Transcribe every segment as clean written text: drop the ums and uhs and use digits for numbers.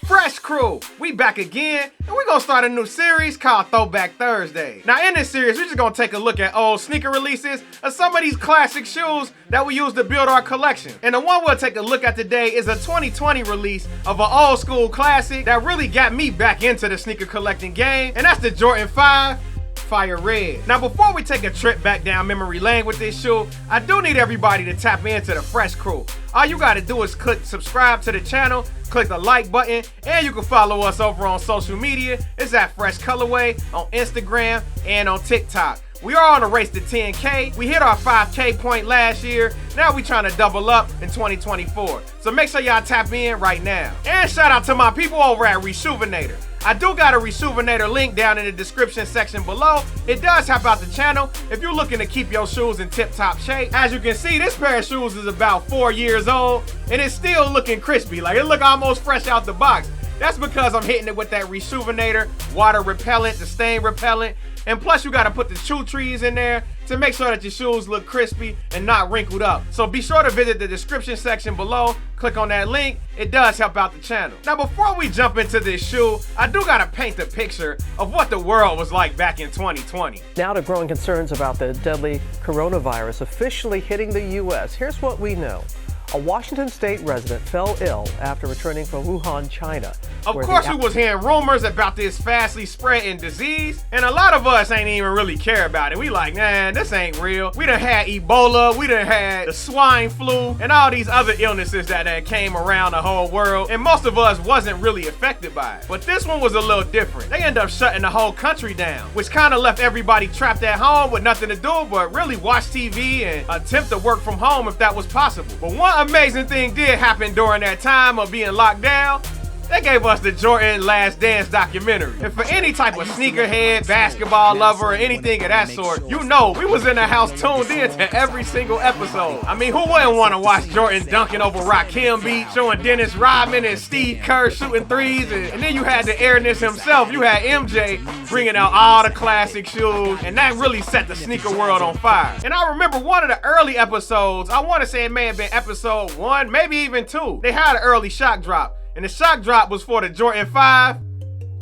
Fresh crew, we back again, and we're gonna start a new series called Throwback Thursday. Now in this series, we're just gonna take a look at old sneaker releases of some of these classic shoes that we use to build our collection. And the one we'll take a look at today is a 2020 release of an old school classic that really got me back into the sneaker collecting game, and that's the Jordan 5 Fire Red. Now before we take a trip back down memory lane with this shoe, I do need everybody to tap into the Fresh crew. All you gotta do is click subscribe to the channel, click the like button, and you can follow us over on social media. It's at Fresh Colorway on Instagram and on TikTok. We are on a race to 10K. We hit our 5K point last year. Now we trying to double up in 2024. So make sure y'all tap in right now. And shout out to my people over at RESHOEVN8R. I do got a RESHOEVN8R link down in the description section below. It does help out the channel if you're looking to keep your shoes in tip-top shape. As you can see, this pair of shoes is about 4 years old and it's still looking crispy. Like, it look almost fresh out the box. That's because I'm hitting it with that RESHOEVN8R water repellent, the stain repellent, and plus you gotta put the chew trees in there to make sure that your shoes look crispy and not wrinkled up. So be sure to visit the description section below, click on that link, it does help out the channel. Now before we jump into this shoe, I do gotta paint the picture of what the world was like back in 2020. Now to growing concerns about the deadly coronavirus officially hitting the US, here's what we know. A Washington state resident fell ill after returning from Wuhan, China. Of course we was hearing rumors about this fastly spreading disease, and a lot of us ain't even really care about it. We like, man, this ain't real. We done had Ebola, we done had the swine flu, and all these other illnesses that came around the whole world, and most of us wasn't really affected by it. But this one was a little different. They ended up shutting the whole country down, which kind of left everybody trapped at home with nothing to do but really watch TV and attempt to work from home if that was possible. But one amazing thing did happen during that time of being locked down. They gave us the Jordan Last Dance documentary. And for any type of sneakerhead, basketball lover, or anything of that sort, you know we was in the house tuned in to every single episode. I mean, who wouldn't want to watch Jordan dunking over Rakim Beach, showing Dennis Rodman and Steve Kerr shooting threes, and then you had the airness himself. You had MJ bringing out all the classic shoes, and that really set the sneaker world on fire. And I remember one of the early episodes, I want to say it may have been episode 1, maybe even 2. They had an early shock drop. And the shock drop was for the Jordan 5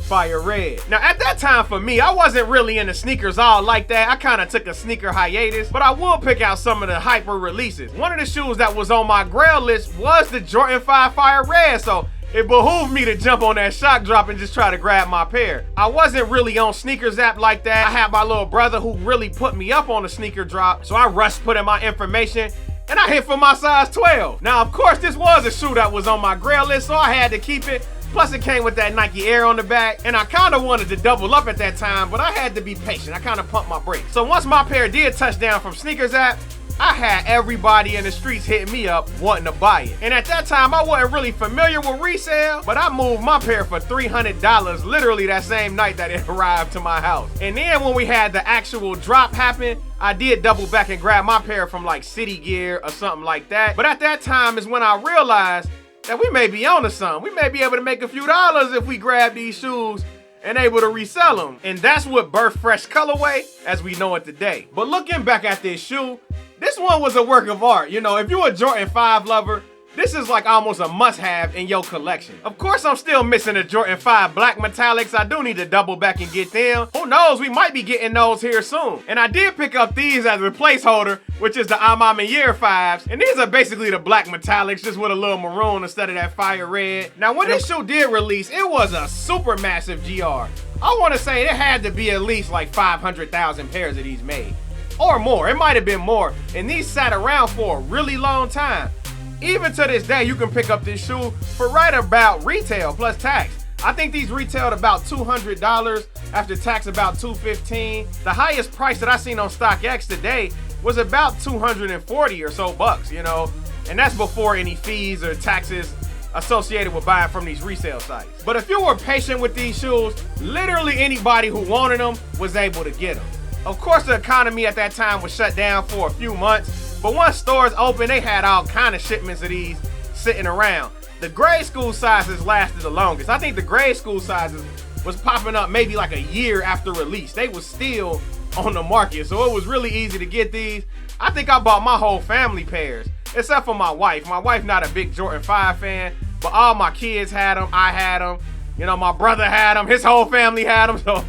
Fire Red. Now at that time for me, I wasn't really into sneakers all like that. I kind of took a sneaker hiatus, but I will pick out some of the hyper releases. One of the shoes that was on my grail list was the Jordan 5 Fire Red, so it behooved me to jump on that shock drop and just try to grab my pair. I wasn't really on Sneakers app like that. I had my little brother who really put me up on the sneaker drop, so I rushed put in my information and I hit for my size 12. Now, of course, this was a shoe that was on my grail list, so I had to keep it. Plus, it came with that Nike Air on the back, and I kind of wanted to double up at that time, but I had to be patient. I kind of pumped my brakes. So once my pair did touch down from Sneakers app, I had everybody in the streets hitting me up wanting to buy it. And at that time, I wasn't really familiar with resale, but I moved my pair for $300 literally that same night that it arrived to my house. And then when we had the actual drop happen, I did double back and grab my pair from like City Gear or something like that. But at that time is when I realized that we may be onto something. We may be able to make a few dollars if we grab these shoes and able to resell them. And that's what birthed Fresh Colorway as we know it today. But looking back at this shoe, this one was a work of art. You know, if you're a Jordan 5 lover, this is like almost a must-have in your collection. Of course, I'm still missing the Jordan 5 Black Metallics. I do need to double back and get them. Who knows, we might be getting those here soon. And I did pick up these as a placeholder, which is the Year 5s. And these are basically the Black Metallics, just with a little maroon instead of that Fire Red. Now, when this shoe did release, it was a super massive GR. I want to say it had to be at least like 500,000 pairs of these made. Or more, it might have been more. And these sat around for a really long time. Even to this day, you can pick up this shoe for right about retail plus tax. I think these retailed about $200, after tax about $215. The highest price that I seen on StockX today was about 240 or so bucks, you know, and that's before any fees or taxes associated with buying from these resale sites. But if you were patient with these shoes, literally anybody who wanted them was able to get them. Of course, the economy at that time was shut down for a few months, but once stores opened, they had all kind of shipments of these sitting around. The grade school sizes lasted the longest. I think the grade school sizes was popping up maybe like a year after release. They was still on the market, so it was really easy to get these. I think I bought my whole family pairs, except for my wife. My wife not a big Jordan 5 fan, but all my kids had them, I had them, you know, my brother had them, his whole family had them, so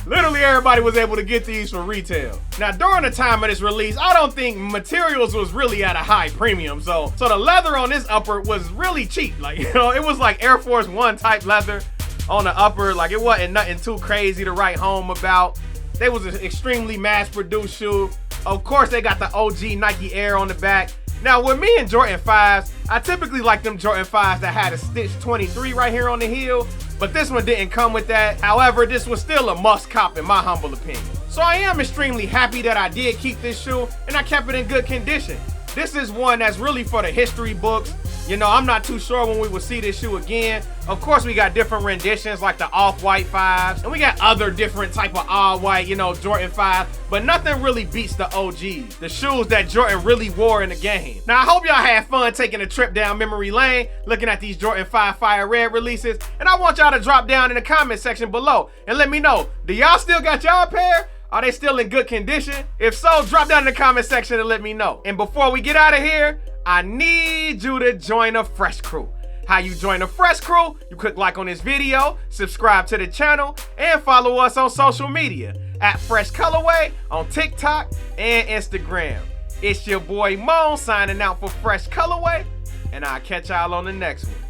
literally everybody was able to get these for retail. Now, during the time of this release, I don't think materials was really at a high premium, so the leather on this upper was really cheap. Like, you know, it was like Air Force One type leather on the upper. Like, it wasn't nothing too crazy to write home about. They was an extremely mass-produced shoe. Of course, they got the OG Nike Air on the back. Now, with me and Jordan 5s, I typically like them Jordan 5s that had a stitch 23 right here on the heel, but this one didn't come with that. However, this was still a must cop in my humble opinion. So I am extremely happy that I did keep this shoe and I kept it in good condition. This is one that's really for the history books. You know, I'm not too sure when we will see this shoe again. Of course, we got different renditions like the off-white 5s, and we got other different type of all-white, you know, Jordan 5, but nothing really beats the OGs, the shoes that Jordan really wore in the game. Now, I hope y'all had fun taking a trip down memory lane, looking at these Jordan 5 Fire Red releases, and I want y'all to drop down in the comment section below and let me know, do y'all still got y'all pair? Are they still in good condition? If so, drop down in the comment section and let me know. And before we get out of here, I need you to join a Fresh Crew. How you join a Fresh Crew? You click like on this video, subscribe to the channel, and follow us on social media at Fresh Colorway on TikTok and Instagram. It's your boy Moan signing out for Fresh Colorway, and I'll catch y'all on the next one.